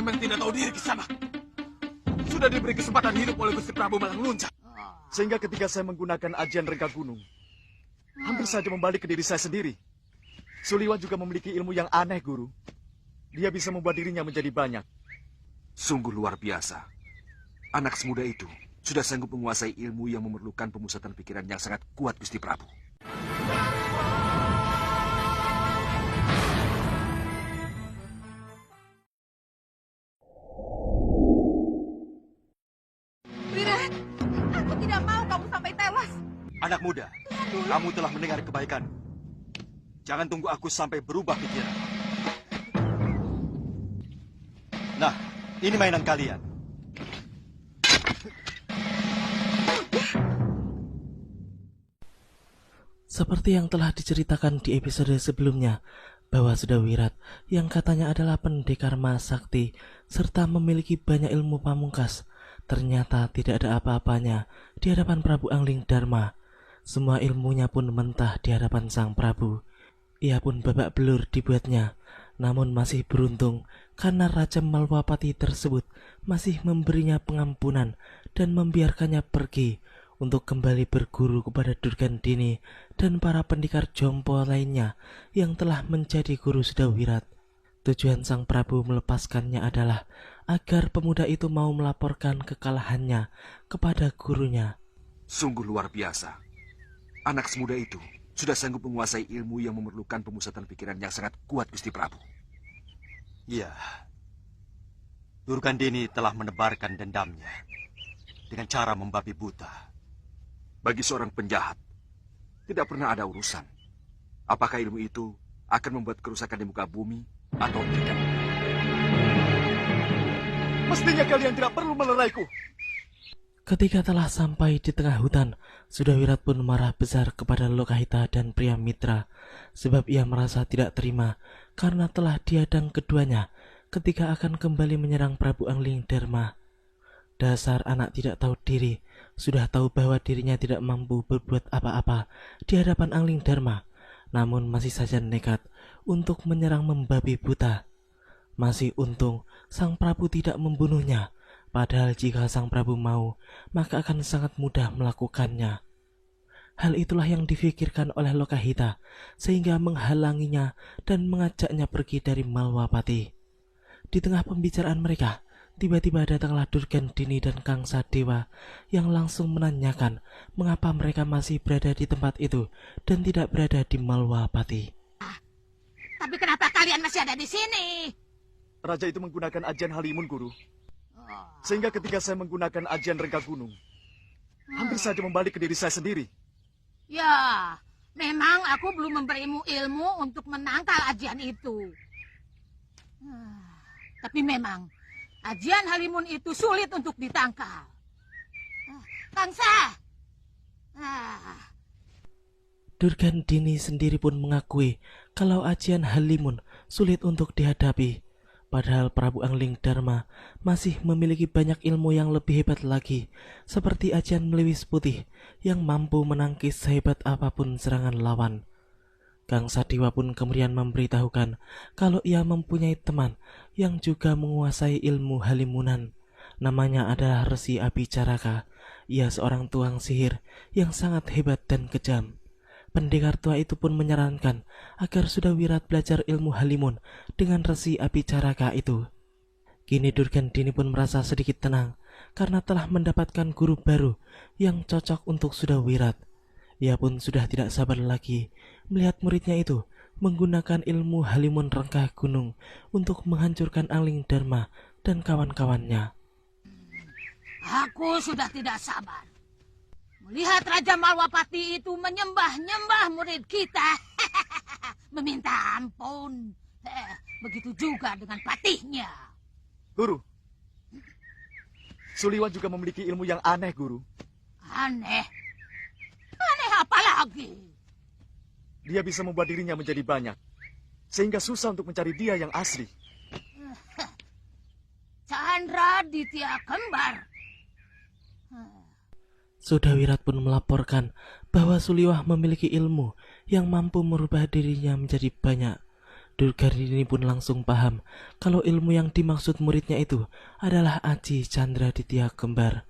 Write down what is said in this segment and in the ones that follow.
memang tidak tahu diri Kisanak. Sudah diberi kesempatan hidup oleh Gusti Prabu Malang Luncak. Sehingga ketika saya menggunakan ajian Rengga Gunung, hampir saja membalik ke diri saya sendiri. Suliwa juga memiliki ilmu yang aneh, Guru. Dia bisa membuat dirinya menjadi banyak. Sungguh luar biasa. Anak semuda itu sudah sanggup menguasai ilmu yang memerlukan pemusatan pikiran yang sangat kuat, Gusti Prabu. Wirat, aku tidak mau kamu sampai tewas. Anak muda, kamu telah mendengar kebaikan. Jangan tunggu aku sampai berubah pikiran. Nah, ini mainan kalian. Seperti yang telah diceritakan di episode sebelumnya, bahwa Sudawirat yang katanya adalah pendekar Mahasakti serta memiliki banyak ilmu pamungkas, ternyata tidak ada apa-apanya di hadapan Prabu Angling Dharma. Semua ilmunya pun mentah di hadapan Sang Prabu. Ia pun babak belur dibuatnya, namun masih beruntung karena Raja Malwapati tersebut masih memberinya pengampunan dan membiarkannya pergi untuk kembali berguru kepada Durgandini dan para pendekar jompo lainnya yang telah menjadi guru Sudawirat. Tujuan Sang Prabu melepaskannya adalah agar pemuda itu mau melaporkan kekalahannya kepada gurunya. Sungguh luar biasa. Anak semuda itu sudah sanggup menguasai ilmu yang memerlukan pemusatan pikiran yang sangat kuat, Gusti Prabu. Iya. Durgandini telah menebarkan dendamnya dengan cara membabi buta. Bagi seorang penjahat, tidak pernah ada urusan apakah ilmu itu akan membuat kerusakan di muka bumi atau tidak. Mestinya kalian tidak perlu meleraiku. Ketika telah sampai di tengah hutan, Sudawirat pun marah besar kepada Lokahita dan pria mitra, sebab ia merasa tidak terima karena telah dihadang keduanya ketika akan kembali menyerang Prabu Angling Dharma. Dasar anak tidak tahu diri, sudah tahu bahwa dirinya tidak mampu berbuat apa-apa di hadapan Angling Dharma, namun masih saja nekat untuk menyerang membabi buta. Masih untung Sang Prabu tidak membunuhnya, padahal jika Sang Prabu mau, maka akan sangat mudah melakukannya. Hal itulah yang difikirkan oleh Lokahita, sehingga menghalanginya dan mengajaknya pergi dari Malwapati. Di tengah pembicaraan mereka, tiba-tiba datanglah Durgandini dan Kang Sadewa yang langsung menanyakan mengapa mereka masih berada di tempat itu dan tidak berada di Malwapati. Tapi kenapa kalian masih ada di sini? Raja itu menggunakan ajian Halimun, Guru. Sehingga ketika saya menggunakan ajian Rengga Gunung, hampir saja membalik ke diri saya sendiri. Ya, memang aku belum memberimu ilmu untuk menangkal ajian itu. Tapi memang ajian Halimun itu sulit untuk ditangkal. Kangsa! Durgandini sendiri pun mengakui kalau ajian Halimun sulit untuk dihadapi. Padahal Prabu Angling Dharma masih memiliki banyak ilmu yang lebih hebat lagi, seperti ajian Meliwis Putih yang mampu menangkis sehebat apapun serangan lawan. Kang Sadewa pun kemudian memberitahukan kalau ia mempunyai teman yang juga menguasai ilmu halimunan. Namanya adalah Resi Abicaraka. Ia seorang tuang sihir yang sangat hebat dan kejam. Pendekar tua itu pun menyarankan agar Sudawirat belajar ilmu halimun dengan Resi Abicaraka itu. Kini Durgandini pun merasa sedikit tenang karena telah mendapatkan guru baru yang cocok untuk Sudawirat. Ia pun sudah tidak sabar lagi melihat muridnya itu menggunakan ilmu Halimun Rengga Gunung untuk menghancurkan Angling Dharma dan kawan-kawannya. Aku sudah tidak sabar melihat Raja Malwapati itu menyembah-nyembah murid kita. Meminta ampun. Begitu juga dengan patihnya. Guru, Suliwa juga memiliki ilmu yang aneh, Guru. Aneh? Aneh apa lagi? Dia bisa membuat dirinya menjadi banyak, sehingga susah untuk mencari dia yang asli. Chandra Ditya Kembar. Sudawirat pun melaporkan bahwa Suliwah memiliki ilmu yang mampu merubah dirinya menjadi banyak. Durgandini pun langsung paham kalau ilmu yang dimaksud muridnya itu adalah Aji Candraditya Kembar.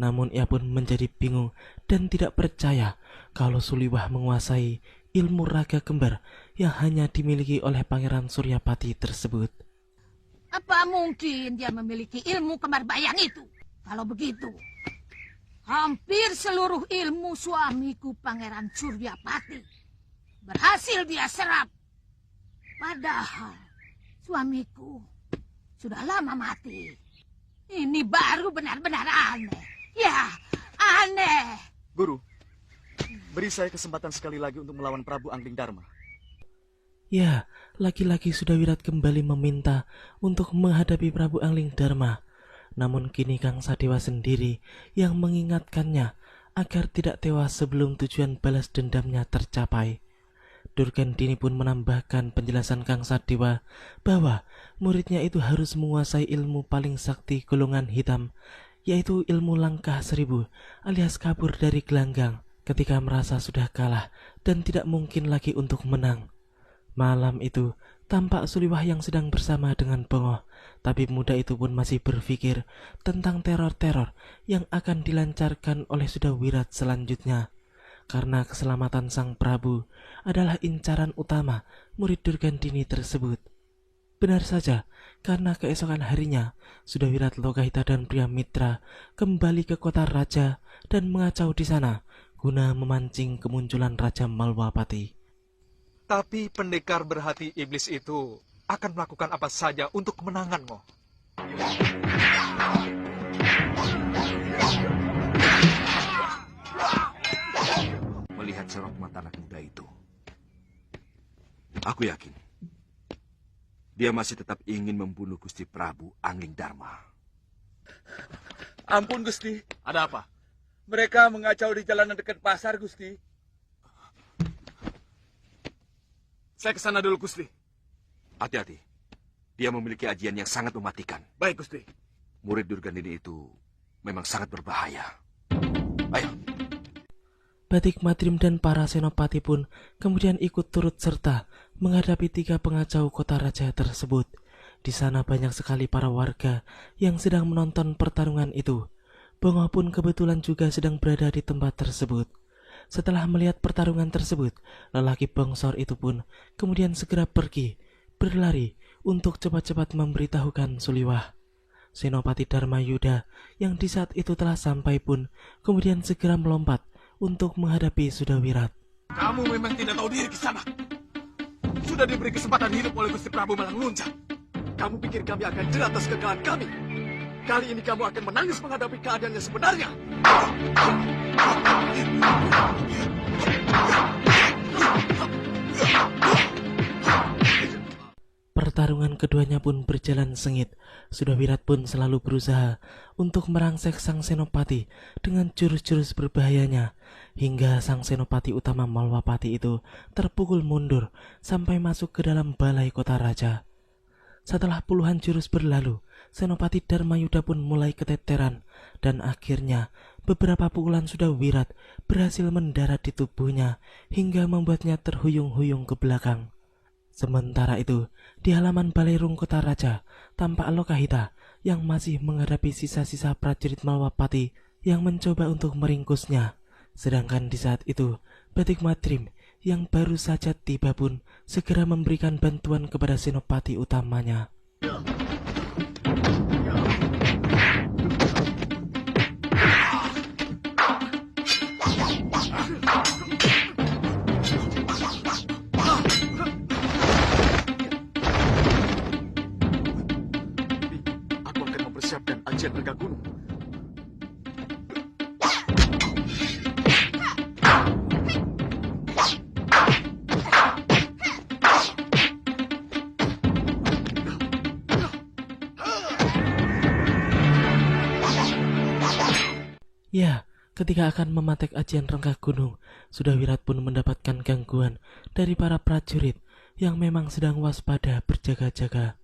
Namun ia pun menjadi bingung dan tidak percaya kalau Suliwah menguasai ilmu raga kembar yang hanya dimiliki oleh Pangeran Suryapati tersebut. Apa mungkin dia memiliki ilmu kembar bayang itu? Kalau begitu, hampir seluruh ilmu suamiku Pangeran Suryapati berhasil dia serap. Padahal suamiku sudah lama mati. Ini baru benar-benar aneh. Ya, aneh. Guru, beri saya kesempatan sekali lagi untuk melawan Prabu Angling Darma. Ya, laki-laki Sudawirat kembali meminta untuk menghadapi Prabu Angling Darma. Namun kini Kang Sadewa sendiri yang mengingatkannya agar tidak tewas sebelum tujuan balas dendamnya tercapai. Durgandini pun menambahkan penjelasan Kang Sadewa bahwa muridnya itu harus menguasai ilmu paling sakti golongan hitam, yaitu ilmu langkah 1000 alias kabur dari gelanggang ketika merasa sudah kalah dan tidak mungkin lagi untuk menang. Malam itu tampak Suliwah yang sedang bersama dengan Bongoh, tapi pemuda itu pun masih berpikir tentang teror-teror yang akan dilancarkan oleh Sudawirat selanjutnya. Karena keselamatan sang Prabu adalah incaran utama murid Durgandini tersebut. Benar saja, karena keesokan harinya Sudawirat Lokahita dan pria mitra kembali ke kota raja dan mengacau di sana guna memancing kemunculan Raja Malwapati. Tapi pendekar berhati iblis itu akan melakukan apa saja untuk kemenanganmu. Melihat sorot mata anak muda itu, aku yakin dia masih tetap ingin membunuh Gusti Prabu Angling Darma. Ampun, Gusti. Ada apa? Mereka mengacau di jalanan dekat pasar, Gusti. Saya ke sana dulu, Gusti. Hati-hati, dia memiliki ajian yang sangat mematikan. Baik, Gusti. Murid Durgandini itu memang sangat berbahaya. Ayo. Batik Madrim dan para senopati pun kemudian ikut turut serta menghadapi 3 pengacau kota raja tersebut. Di sana banyak sekali para warga yang sedang menonton pertarungan itu. Bongoh pun kebetulan juga sedang berada di tempat tersebut. Setelah melihat pertarungan tersebut, lelaki bongsor itu pun kemudian segera pergi, berlari untuk cepat-cepat memberitahukan Suliwah. Senopati Dharma Yuda yang di saat itu telah sampai pun kemudian segera melompat untuk menghadapi Sudawirat. Kamu memang tidak tahu diri, Kisana. Sudah diberi kesempatan hidup oleh Gusti Prabu Malang Nuncak. Kamu pikir kami akan jerat atas kegagalan kami? Kali ini kamu akan menangis menghadapi keadaan yang sebenarnya. Pertarungan keduanya pun berjalan sengit. Sudawirat pun selalu berusaha untuk merangsek sang senopati dengan jurus-jurus berbahayanya, hingga sang senopati utama Malwapati itu terpukul mundur sampai masuk ke dalam balai kota raja. Setelah puluhan jurus berlalu, Senopati Dharmayuda pun mulai keteteran, dan akhirnya beberapa pukulan Sudawirat berhasil mendarat di tubuhnya hingga membuatnya terhuyung-huyung ke belakang. Sementara itu, di halaman balai rung kota raja, tampak Lokahita yang masih menghadapi sisa-sisa prajurit Malwapati yang mencoba untuk meringkusnya. Sedangkan di saat itu, Batik Madrim yang baru saja tiba pun segera memberikan bantuan kepada senopati utamanya. Aku akan mempersiapkan ajian Rega Gunung. Ya, ketika akan mematek ajian Rengkah Gunung, Sudawirat pun mendapatkan gangguan dari para prajurit yang memang sedang waspada berjaga-jaga.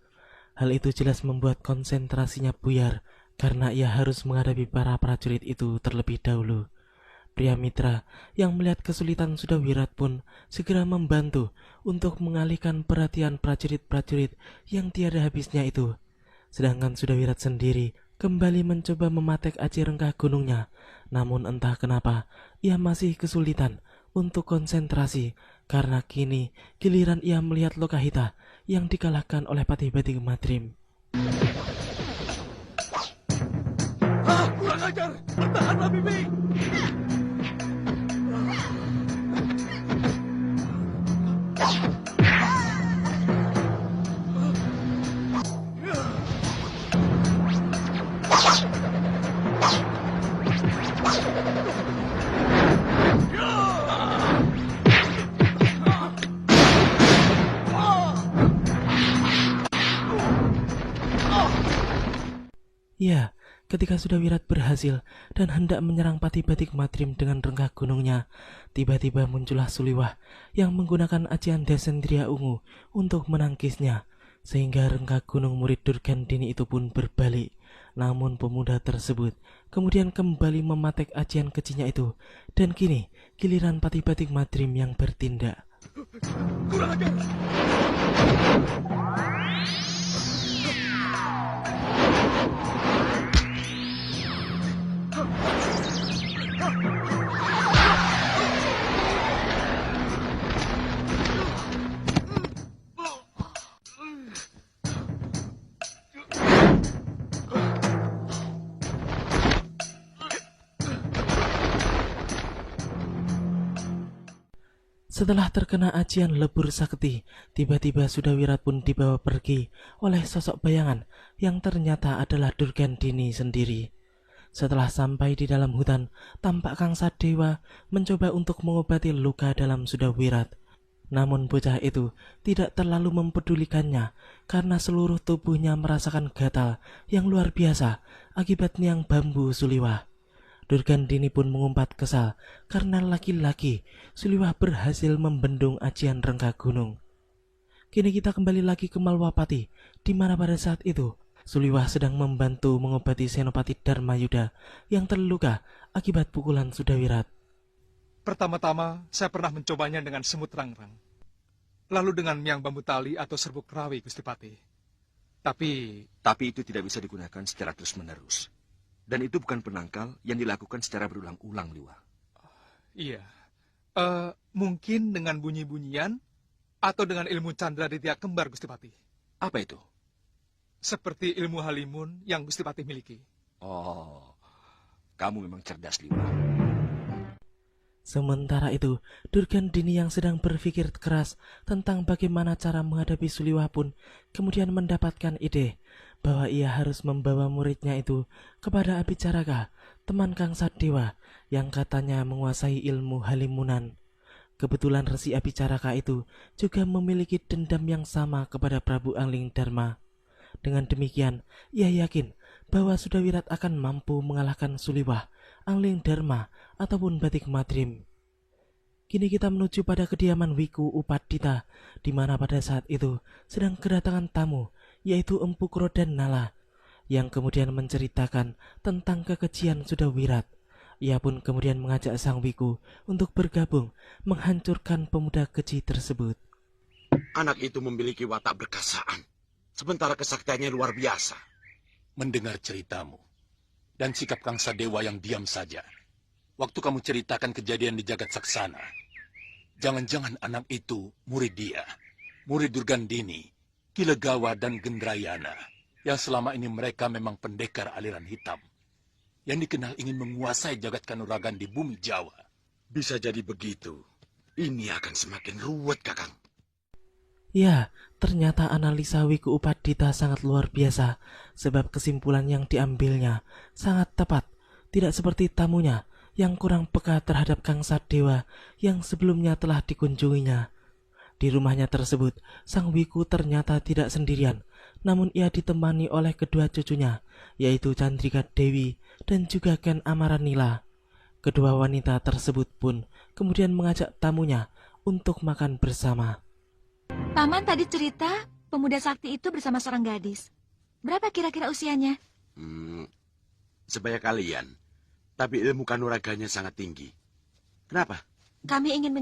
Hal itu jelas membuat konsentrasinya buyar karena ia harus menghadapi para prajurit itu terlebih dahulu. Pria mitra yang melihat kesulitan Sudawirat pun segera membantu untuk mengalihkan perhatian prajurit-prajurit yang tiada habisnya itu. Sedangkan Sudawirat sendiri kembali mencoba mematek aji rengkah gunungnya. Namun entah kenapa ia masih kesulitan untuk konsentrasi karena kini giliran ia melihat Lokahita yang dikalahkan oleh Patih Batik Madrim. Kurang ajar! Bertahanlah, Bibi! Ya, ketika Sudawirat berhasil dan hendak menyerang Patih Batik Madrim dengan rengkah gunungnya, tiba-tiba muncullah Suliwah yang menggunakan ajian Desendria Ungu untuk menangkisnya, sehingga rengkah gunung murid Durgandini itu pun berbalik. Namun pemuda tersebut kemudian kembali mematek ajian kejinya itu, dan kini giliran Patih Batik Madrim yang bertindak. Kurang ajar! Setelah terkena ajian lebur sakti, tiba-tiba Sudawirat pun dibawa pergi oleh sosok bayangan yang ternyata adalah Durgandini sendiri. Setelah sampai di dalam hutan, tampak Kangsa Dewa mencoba untuk mengobati luka dalam Sudawirat. Namun bocah itu tidak terlalu mempedulikannya karena seluruh tubuhnya merasakan gatal yang luar biasa akibat niang bambu Suliwah. Durgandini pun mengumpat kesal karena laki-laki Suliwah berhasil membendung ajian rengkah gunung. Kini kita kembali lagi ke Malwapati, di mana pada saat itu Suliwah sedang membantu mengobati Senopati Dharmayuda yang terluka akibat pukulan Sudawirat. Pertama-tama, saya pernah mencobanya dengan semut rangrang. Lalu dengan miang bambu tali atau serbuk rawi, Gusti Patih. Tapi itu tidak bisa digunakan secara terus-menerus. Dan itu bukan penangkal yang dilakukan secara berulang-ulang, Liwa. iya. Mungkin dengan bunyi-bunyian atau dengan ilmu candra di tiak kembar, Gusti Patih. Apa itu? Seperti ilmu halimun yang Gusti Patih miliki. Oh, kamu memang cerdas, Liwa. Sementara itu, Durgandini yang sedang berpikir keras tentang bagaimana cara menghadapi Suliwah pun kemudian mendapatkan ide bahwa ia harus membawa muridnya itu kepada Abicaraka, teman Kangsa Dewa yang katanya menguasai ilmu halimunan. Kebetulan Resi Abicaraka itu juga memiliki dendam yang sama kepada Prabu Angling Dharma. Dengan demikian, ia yakin bahwa Sudawirat akan mampu mengalahkan Suliwah, Angling Dharma, ataupun Batik Madrim. Kini kita menuju pada kediaman Wiku Upadita, di mana pada saat itu sedang kedatangan tamu, yaitu Empu Krodan Nala, yang kemudian menceritakan tentang kekejian Sudawirat. Ia pun kemudian mengajak Sang Wiku untuk bergabung menghancurkan pemuda keji tersebut. Anak itu memiliki watak berkasaan, sementara kesaktiannya luar biasa. Mendengar ceritamu dan sikap Kangsa Dewa yang diam saja waktu kamu ceritakan kejadian di Jagat Saksana, jangan-jangan anak itu murid dia, murid Durgandini, Kilegawa, dan Gendrayana, yang selama ini mereka memang pendekar aliran hitam, yang dikenal ingin menguasai jagat kanuragan di bumi Jawa. Bisa jadi begitu. Ini akan semakin ruwet, Kakang. Ya, ternyata analisa Wiku Upadita sangat luar biasa, sebab kesimpulan yang diambilnya sangat tepat, tidak seperti tamunya yang kurang peka terhadap Kangsa Dewa yang sebelumnya telah dikunjunginya. Di rumahnya tersebut, Sang Wiku ternyata tidak sendirian, namun ia ditemani oleh kedua cucunya, yaitu Candrika Dewi dan juga Ken Amaranila. Kedua wanita tersebut pun kemudian mengajak tamunya untuk makan bersama. Paman tadi cerita pemuda sakti itu bersama seorang gadis. Berapa kira-kira usianya? Sebaya kalian, tapi ilmu kanuraganya sangat tinggi. Kenapa? Kami ingin